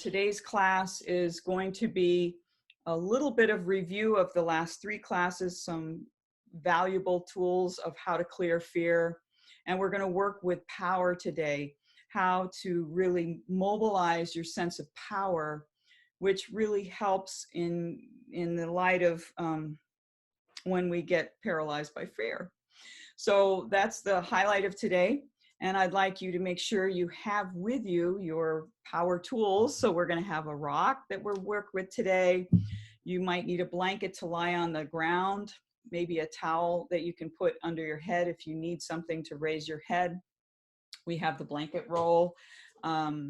today's class is going to be a little bit of review of the last 3 classes, some valuable tools of how to clear fear. And we're going to work with power today, how to really mobilize your sense of power, which really helps in the light of when we get paralyzed by fear. So that's the highlight of today. And I'd like you to make sure you have with you your power tools. So we're going to have a rock that we'll work with today. You might need a blanket to lie on the ground, maybe a towel that you can put under your head if you need something to raise your head. We have the blanket roll.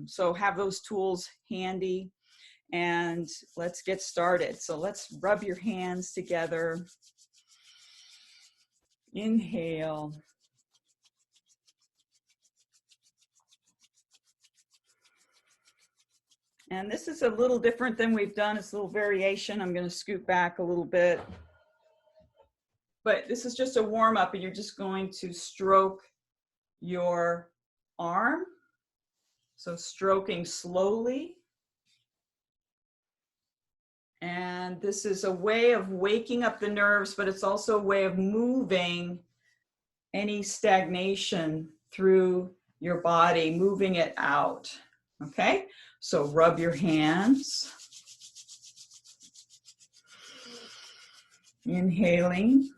So have those tools handy. And let's get started. So let's rub your hands together. Inhale. And this is a little different than we've done. It's a little variation. I'm going to scoot back a little bit. But this is just a warm up, and you're just going to stroke your arm. So stroking slowly. And this is a way of waking up the nerves, but it's also a way of moving any stagnation through your body, moving it out. Okay? So rub your hands. Inhaling.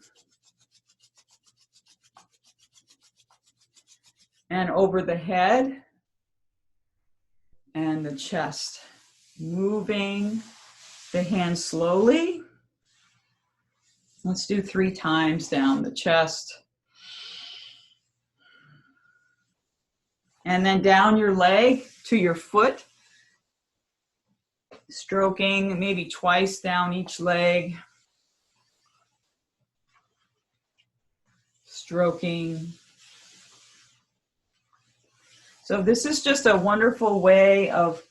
And over the head and the chest. Moving the hands slowly. Let's do 3 times down the chest. And then down your leg to your foot. Stroking maybe twice down each leg. Stroking. So this is just a wonderful way of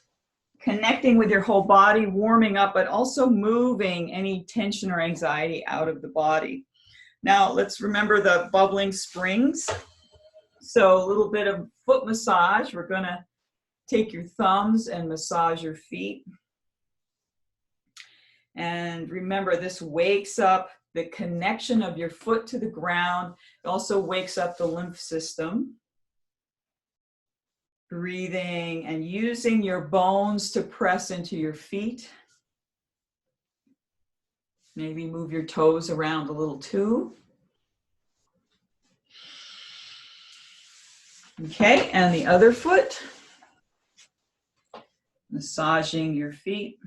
connecting with your whole body, warming up, but also moving any tension or anxiety out of the body. Now let's remember the bubbling springs. So a little bit of foot massage. We're going to take your thumbs and massage your feet. And remember, this wakes up the connection of your foot to the ground. It also wakes up the lymph system. Breathing and using your bones to press into your feet. Maybe move your toes around a little too. Okay, and the other foot. Massaging your feet.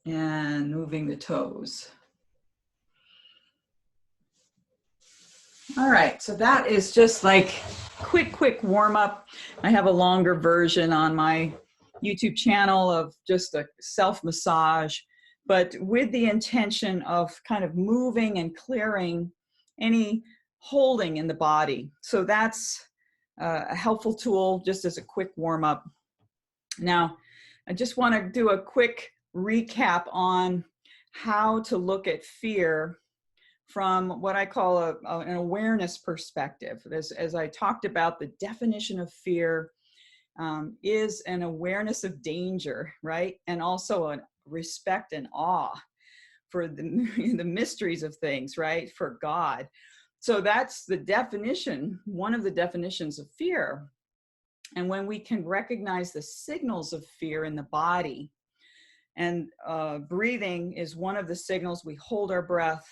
And moving the toes. All right, so that is just like quick warm up. I have a longer version on my YouTube channel of just a self massage, but with the intention of kind of moving and clearing any holding in the body. So that's a helpful tool just as a quick warm up. Now, I just want to do a quick recap on how to look at fear from what I call an awareness perspective. As I talked about, the definition of fear is an awareness of danger, right? And also a respect and awe for the mysteries of things, right? For God. So that's the definition, one of the definitions of fear. And when we can recognize the signals of fear in the body, and breathing is one of the signals. We hold our breath,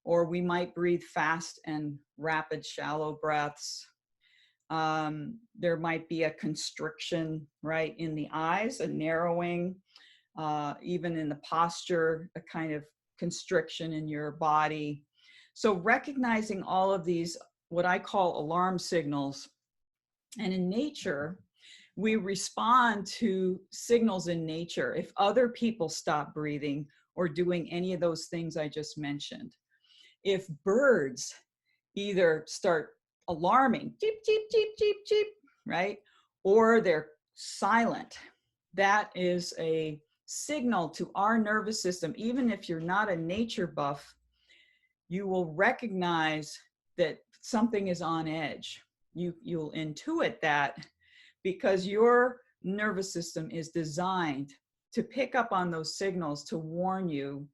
or we might breathe fast and rapid, shallow breaths. There might be a constriction, right, in the eyes, a narrowing, even in the posture, a kind of constriction in your body. So recognizing all of these, what I call alarm signals. And in nature, we respond to signals in nature if other people stop breathing or doing any of those things I just mentioned. If birds either start alarming, cheep, cheep, cheep, cheep, cheep, right? Or they're silent, that is a signal to our nervous system. Even if you're not a nature buff, you will recognize that something is on edge. You'll intuit that because your nervous system is designed to pick up on those signals to warn you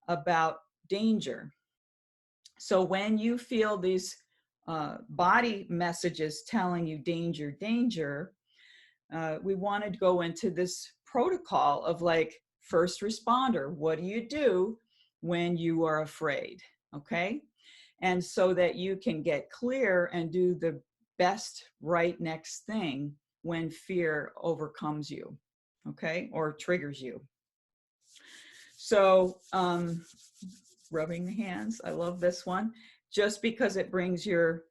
about danger. So when you feel these body messages telling you danger, danger, we want to go into this protocol of like first responder. What do you do when you are afraid? Okay. And so that you can get clear and do the best right next thing when fear overcomes you, okay, or triggers you. So rubbing the hands, I love this one, just because it brings your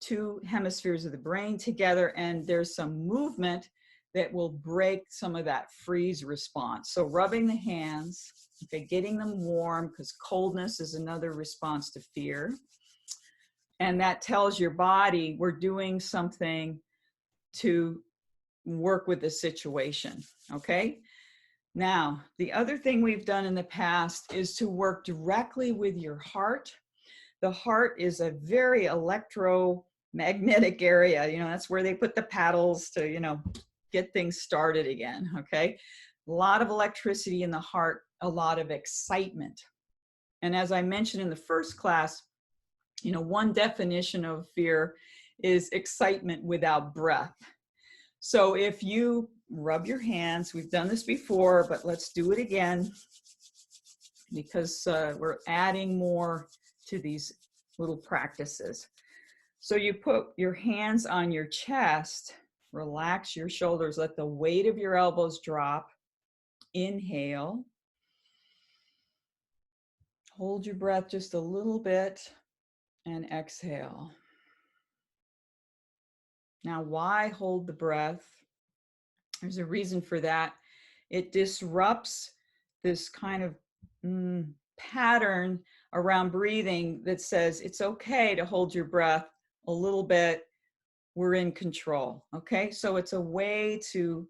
two hemispheres of the brain together, and there's some movement that will break some of that freeze response. So rubbing the hands, okay, getting them warm, because coldness is another response to fear. And that tells your body we're doing something to work with the situation, okay? Now, the other thing we've done in the past is to work directly with your heart. The heart is a very electromagnetic area. You know, that's where they put the paddles to, you know, get things started again, okay? A lot of electricity in the heart, a lot of excitement. And as I mentioned in the first class, you know, one definition of fear is excitement without breath. So if you rub your hands, we've done this before, but let's do it again because we're adding more to these little practices. So you put your hands on your chest, relax your shoulders, let the weight of your elbows drop. Inhale. Hold your breath just a little bit and exhale. Now, why hold the breath? There's a reason for that. It disrupts this kind of pattern around breathing that says it's okay to hold your breath a little bit. We're in control. Okay, so it's a way to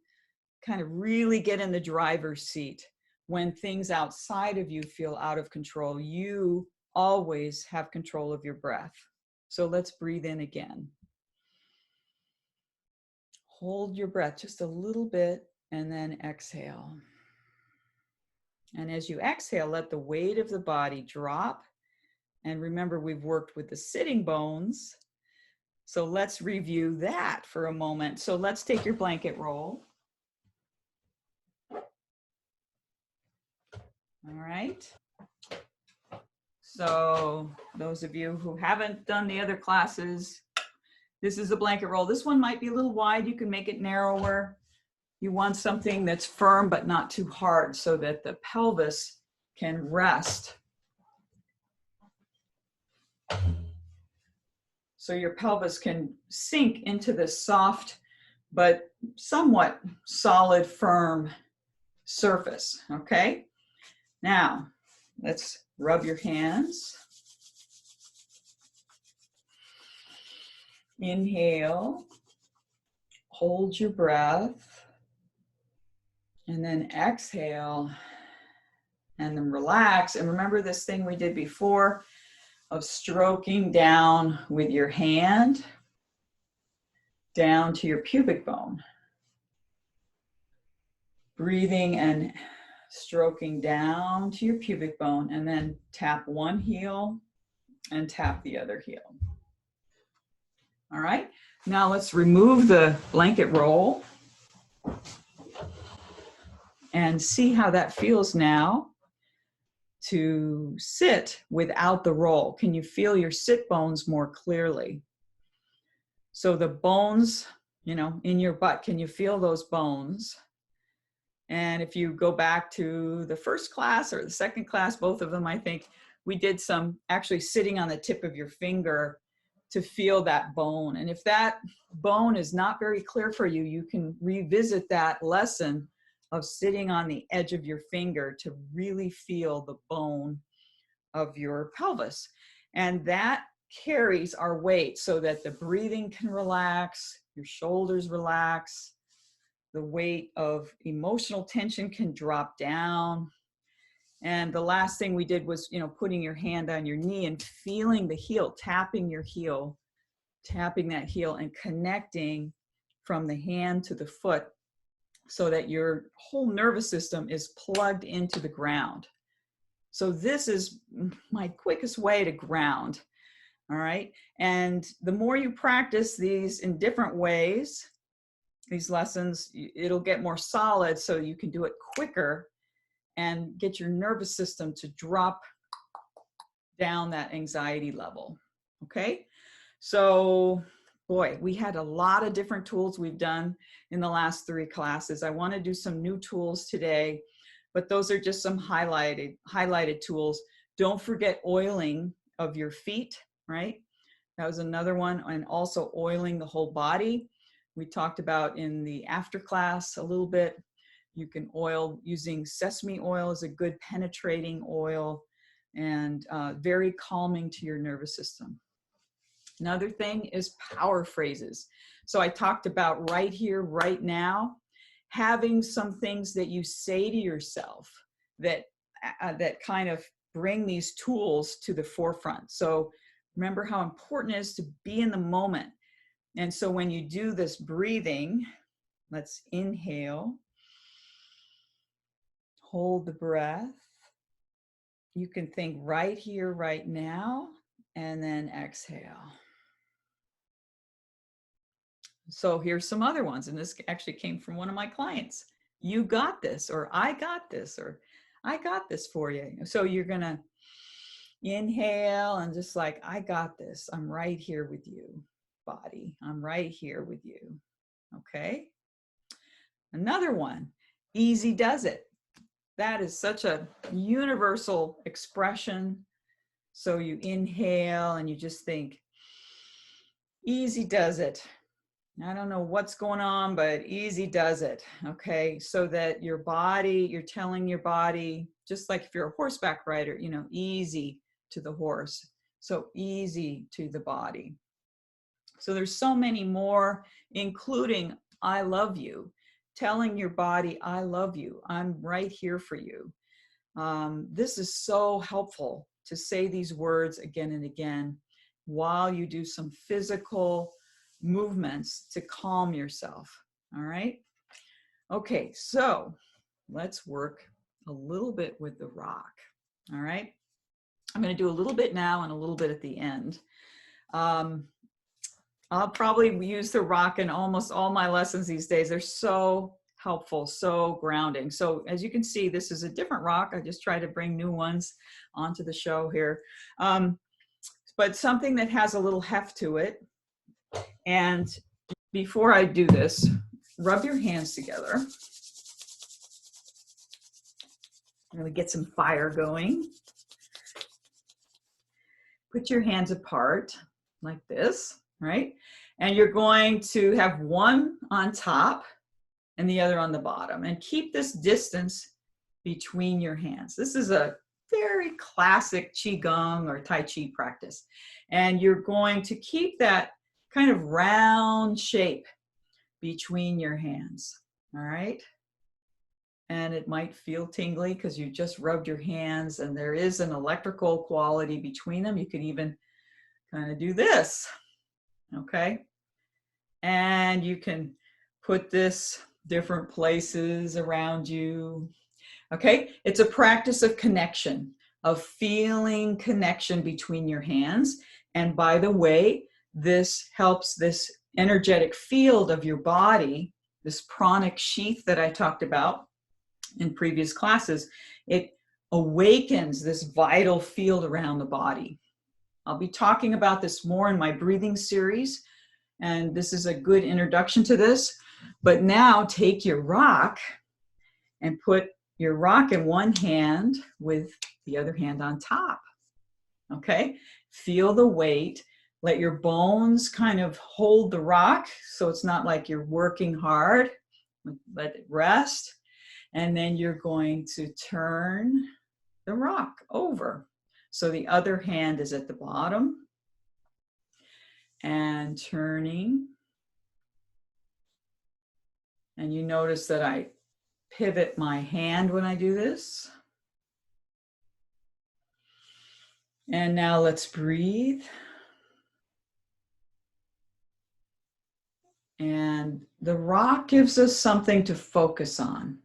kind of really get in the driver's seat. When things outside of you feel out of control, you always have control of your breath. So let's breathe in again. Hold your breath just a little bit and then exhale. And as you exhale, let the weight of the body drop. And remember, we've worked with the sitting bones. So let's review that for a moment. So let's take your blanket roll. All right. So those of you who haven't done the other classes, this is a blanket roll. This one might be a little wide. You can make it narrower. You want something that's firm but not too hard so that the pelvis can rest. So your pelvis can sink into the soft but somewhat solid, firm surface, okay? Now, let's rub your hands. Inhale, hold your breath, and then exhale, and then relax. And remember this thing we did before of stroking down with your hand down to your pubic bone. Breathing and stroking down to your pubic bone, and then tap one heel and tap the other heel. All right, now let's remove the blanket roll and see how that feels now to sit without the roll. Can you feel your sit bones more clearly? So the bones, you know, in your butt, can you feel those bones? And if you go back to the first class or the second class, both of them, I think we did some actually sitting on the tip of your finger to feel that bone. And if that bone is not very clear for you, you can revisit that lesson of sitting on the edge of your finger to really feel the bone of your pelvis. And that carries our weight so that the breathing can relax, your shoulders relax, The weight of emotional tension can drop down. And the last thing we did was, putting your hand on your knee and feeling the heel, tapping your heel, tapping that heel and connecting from the hand to the foot so that your whole nervous system is plugged into the ground. So this is my quickest way to ground. All right. And the more you practice these in different ways, these lessons, it'll get more solid so you can do it quicker and get your nervous system to drop down that anxiety level. Okay. So, boy, we had a lot of different tools we've done in the last 3 classes. I want to do some new tools today, but those are just some highlighted tools. Don't forget oiling of your feet, right? That was another one. And also oiling the whole body. We talked about in the after class a little bit. You can oil using sesame oil is a good penetrating oil and very calming to your nervous system. Another thing is power phrases. So I talked about right here, right now, having some things that you say to yourself that kind of bring these tools to the forefront. So remember how important it is to be in the moment. And so when you do this breathing, let's inhale, hold the breath. You can think right here, right now, and then exhale. So here's some other ones, and this actually came from one of my clients. You got this, or I got this, or I got this for you. So you're gonna inhale and just like, I got this. I'm right here with you, body. I'm right here with you. Okay. Another one, easy does it. That is such a universal expression. So you inhale and you just think, easy does it. I don't know what's going on, but easy does it. Okay. So that your body, you're telling your body, just like if you're a horseback rider, easy to the horse. So easy to the body. So there's so many more, including I love you, telling your body, I love you. I'm right here for you. This is so helpful to say these words again and again while you do some physical movements to calm yourself. All right. Okay. So let's work a little bit with the rock. All right. I'm going to do a little bit now and a little bit at the end. I'll probably use the rock in almost all my lessons these days. They're so helpful, so grounding. So as you can see, this is a different rock. I just try to bring new ones onto the show here. But something that has a little heft to it. And before I do this, rub your hands together. I'm going to get some fire going. Put your hands apart like this, right? And you're going to have one on top and the other on the bottom. And keep this distance between your hands. This is a very classic Qigong or Tai Chi practice. And you're going to keep that kind of round shape between your hands, all right? And it might feel tingly because you just rubbed your hands and there is an electrical quality between them. You could even kind of do this, okay? And you can put this different places around you, okay? It's a practice of connection, of feeling connection between your hands. And by the way, this helps this energetic field of your body, this pranic sheath that I talked about in previous classes, it awakens this vital field around the body. I'll be talking about this more in my breathing series, and this is a good introduction to this. But now take your rock and put your rock in one hand with the other hand on top, okay? Feel the weight. Let your bones kind of hold the rock so it's not like you're working hard. Let it rest. And then you're going to turn the rock over. So the other hand is at the bottom and turning And you notice that I pivot my hand when I do this. And now let's breathe. And the rock gives us something to focus on.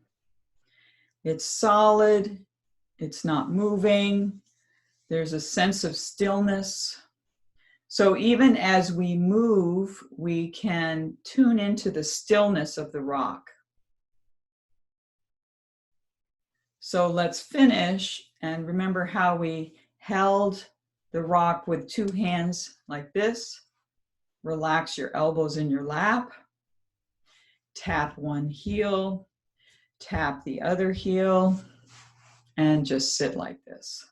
It's solid, it's not moving, there's a sense of stillness. So even as we move, we can tune into the stillness of the rock. So let's finish, and remember how we held the rock with two hands like this. Relax your elbows in your lap. Tap one heel, tap the other heel, and just sit like this.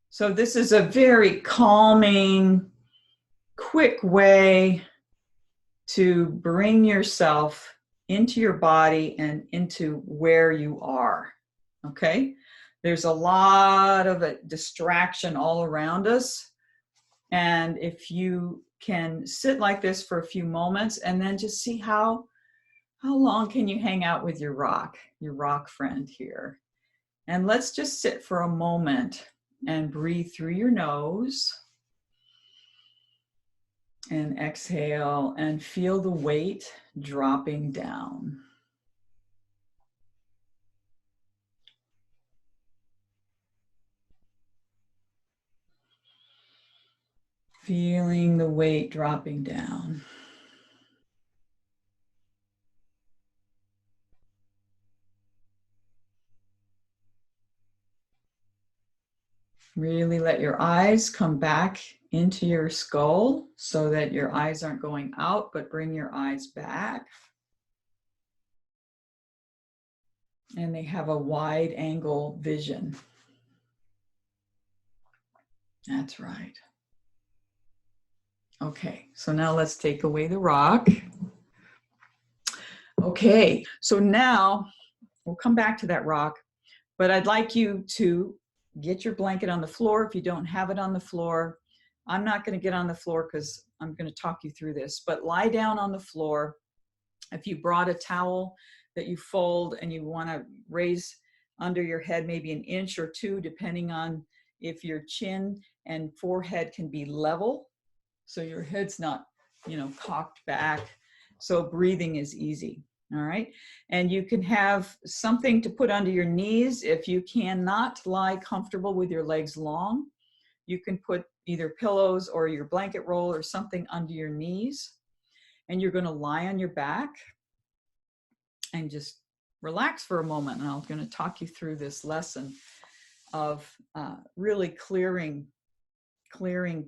So this is a very calming, quick way to bring yourself into your body and into where you are, okay? There's a lot of a distraction all around us. And if you can sit like this for a few moments and then just see how long can you hang out with your rock friend here. And let's just sit for a moment and breathe through your nose. And exhale and feel the weight dropping down. Feeling the weight dropping down. Really let your eyes come back into your skull so that your eyes aren't going out, but bring your eyes back. And they have a wide angle vision. That's right. Okay, so now let's take away the rock. Okay, so now we'll come back to that rock, but I'd like you to get your blanket on the floor if you don't have it on the floor. I'm not going to get on the floor because I'm going to talk you through this, but lie down on the floor. If you brought a towel that you fold and you want to raise under your head maybe an inch or two, depending on if your chin and forehead can be level, so your head's not, cocked back, so breathing is easy. All right. And you can have something to put under your knees. If you cannot lie comfortable with your legs long, you can put either pillows or your blanket roll or something under your knees. And you're going to lie on your back and just relax for a moment. And I'm going to talk you through this lesson of really clearing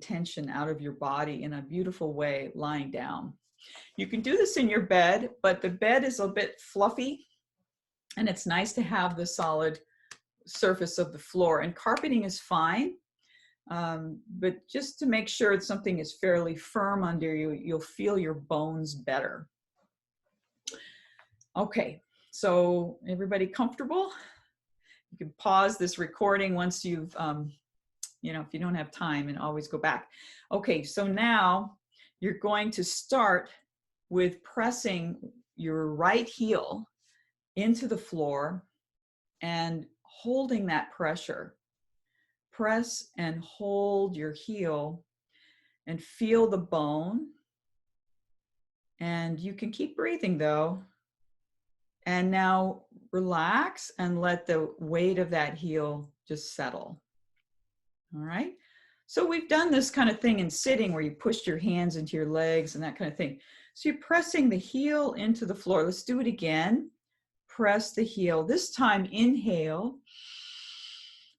tension out of your body in a beautiful way, lying down. You can do this in your bed, but the bed is a bit fluffy and it's nice to have the solid surface of the floor, and carpeting is fine. But just to make sure something is fairly firm under you, you'll feel your bones better. Okay, so everybody comfortable? You can pause this recording once you've, if you don't have time, and always go back. Okay, so now you're going to start with pressing your right heel into the floor and holding that pressure. Press and hold your heel and feel the bone. And you can keep breathing though. And now relax and let the weight of that heel just settle. All right. So we've done this kind of thing in sitting where you pushed your hands into your legs and that kind of thing. So you're pressing the heel into the floor. Let's do it again. Press the heel. This time, inhale,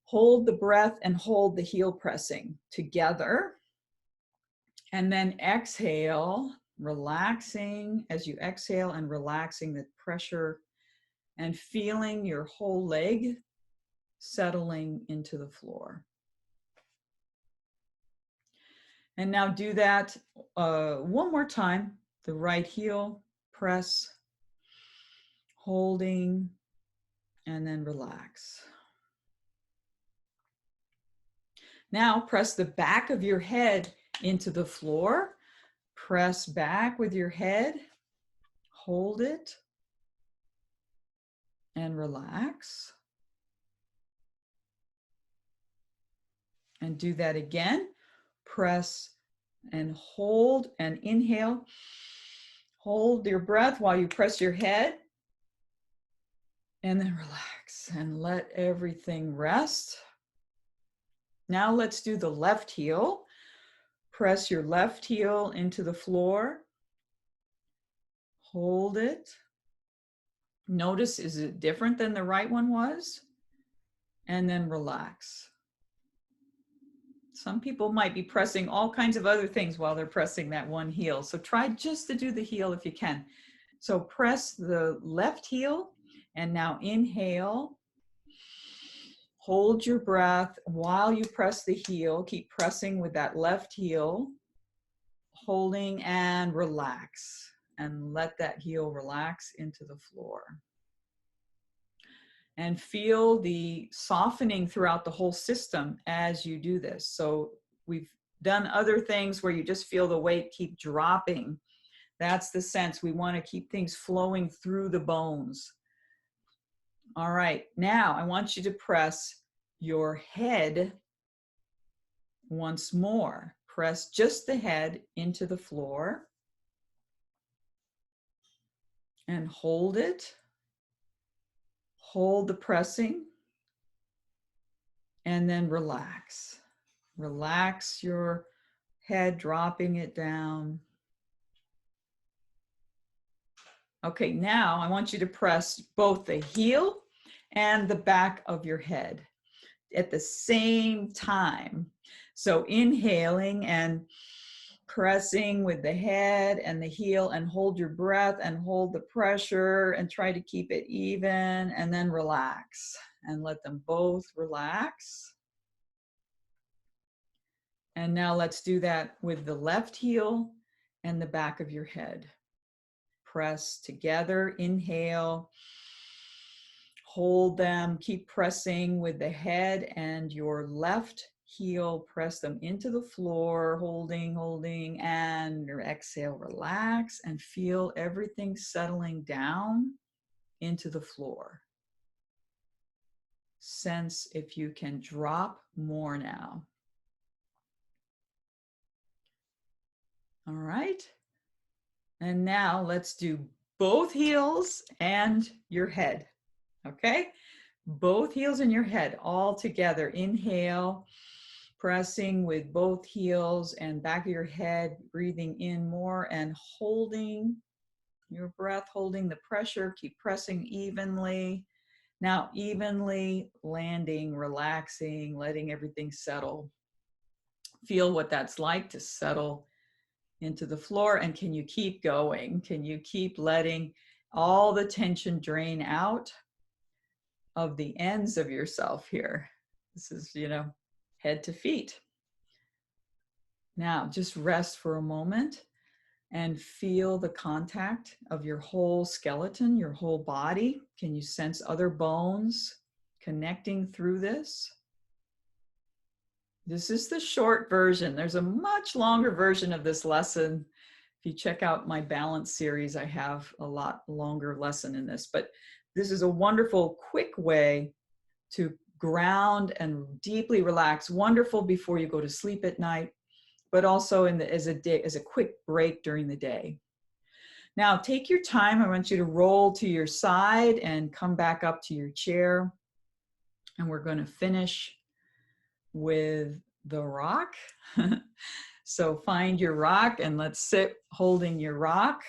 hold the breath and hold the heel pressing together. And then exhale, relaxing as you exhale and relaxing the pressure and feeling your whole leg settling into the floor. And now do that one more time. The right heel, press, holding, and then relax. Now press the back of your head into the floor. Press back with your head, hold it, and relax. And do that again. Press and hold and inhale. Hold your breath while you press your head. And then relax and let everything rest. Now let's do the left heel. Press your left heel into the floor. Hold it. Notice, is it different than the right one was? And then relax. Some people might be pressing all kinds of other things while they're pressing that one heel. So try just to do the heel if you can. So press the left heel and now inhale. Hold your breath while you press the heel. Keep pressing with that left heel. Holding and relax. And let that heel relax into the floor. And feel the softening throughout the whole system as you do this. So we've done other things where you just feel the weight keep dropping. That's the sense. We want to keep things flowing through the bones. All right, now I want you to press your head once more. Press just the head into the floor and hold it. Hold the pressing and then relax. Relax your head, dropping it down. Okay, now I want you to press both the heel and the back of your head at the same time. So inhaling and pressing with the head and the heel, and hold your breath and hold the pressure and try to keep it even, and then relax and let them both relax. And now let's do that with the left heel and the back of your head. Press together, inhale, hold them, keep pressing with the head and your left heel, press them into the floor, holding, and exhale, relax, and feel everything settling down into the floor. Sense if you can drop more now. All right. And now let's do both heels and your head. Okay? Both heels and your head all together. Inhale, pressing with both heels and back of your head, breathing in more and holding your breath, holding the pressure. Keep pressing evenly. Now evenly landing, relaxing, letting everything settle. Feel what that's like to settle into the floor. And can you keep going? Can you keep letting all the tension drain out of the ends of yourself here? This is, head to feet. Now just rest for a moment and feel the contact of your whole skeleton, your whole body. Can you sense other bones connecting through this? This is the short version. There's a much longer version of this lesson. If you check out my balance series, I have a lot longer lesson in this, but this is a wonderful, quick way to ground and deeply relax. Wonderful before you go to sleep at night, but also as a quick break during the day. Now take your time. I want you to roll to your side and come back up to your chair. And we're going to finish with the rock. So find your rock and let's sit holding your rock.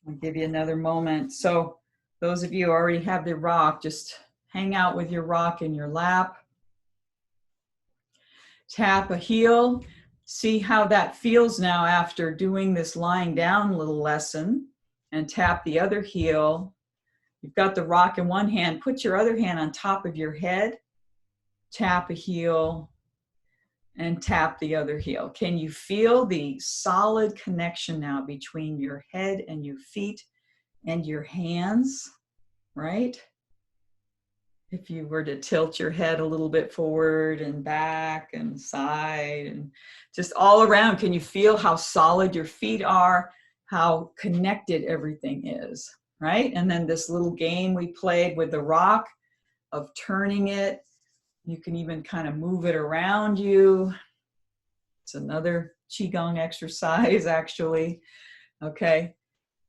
I'll give you another moment. So those of you who already have the rock, just hang out with your rock in your lap. Tap a heel. See how that feels now after doing this lying down little lesson. And tap the other heel. You've got the rock in one hand. Put your other hand on top of your head. Tap a heel and tap the other heel. Can you feel the solid connection now between your head and your feet and your hands, right? If you were to tilt your head a little bit forward and back and side and just all around, can you feel how solid your feet are, how connected everything is, right? And then this little game we played with the rock of turning it. You can even kind of move it around you. It's another Qigong exercise, actually. Okay.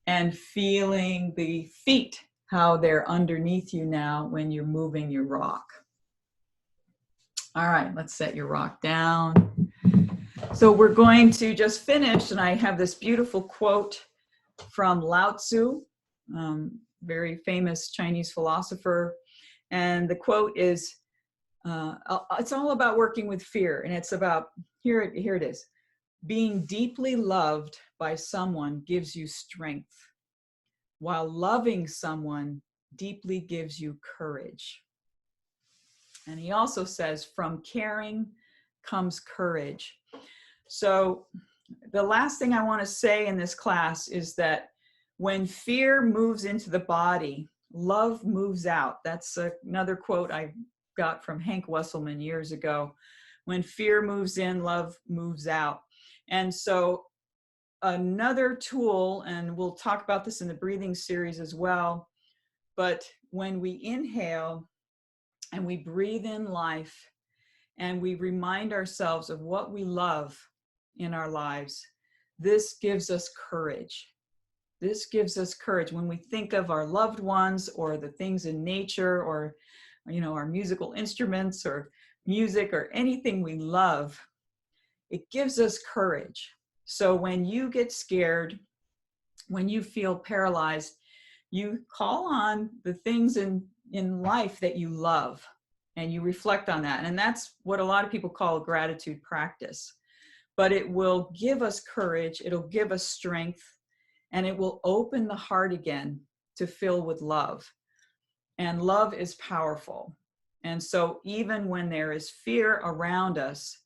And feeling the feet, how they're underneath you now when you're moving your rock. All right, let's set your rock down. So we're going to just finish, and I have this beautiful quote from Lao Tzu, very famous Chinese philosopher. And the quote is, it's all about working with fear. And it's about, here it is, being deeply loved by someone gives you strength, while loving someone deeply gives you courage. And he also says, from caring comes courage. So the last thing I want to say in this class is that when fear moves into the body, love moves out. That's another quote I got from Hank Wesselman years ago. When fear moves in, love moves out. And so another tool, and we'll talk about this in the breathing series as well, but when we inhale and we breathe in life and we remind ourselves of what we love in our lives, this gives us courage. This gives us courage when we think of our loved ones or the things in nature or, our musical instruments or music or anything we love. It gives us courage. So when you get scared, when you feel paralyzed, you call on the things in life that you love and you reflect on that. And that's what a lot of people call a gratitude practice. But it will give us courage, it'll give us strength, and it will open the heart again to fill with love. And love is powerful. And so even when there is fear around us,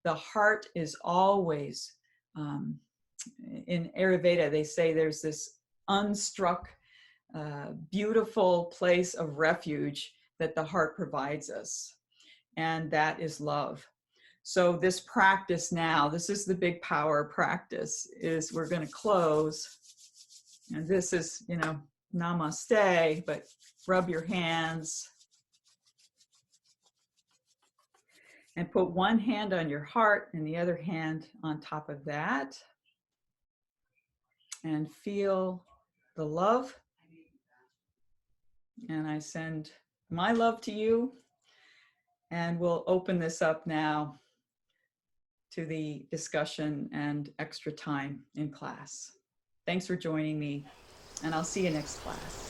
the heart is always, in Ayurveda, they say there's this unstruck, beautiful place of refuge that the heart provides us. And that is love. So this practice now, this is the big power practice, is we're going to close. And this is, namaste, but rub your hands. And put one hand on your heart and the other hand on top of that. And feel the love. And I send my love to you. And we'll open this up now to the discussion and extra time in class. Thanks for joining me, and I'll see you next class.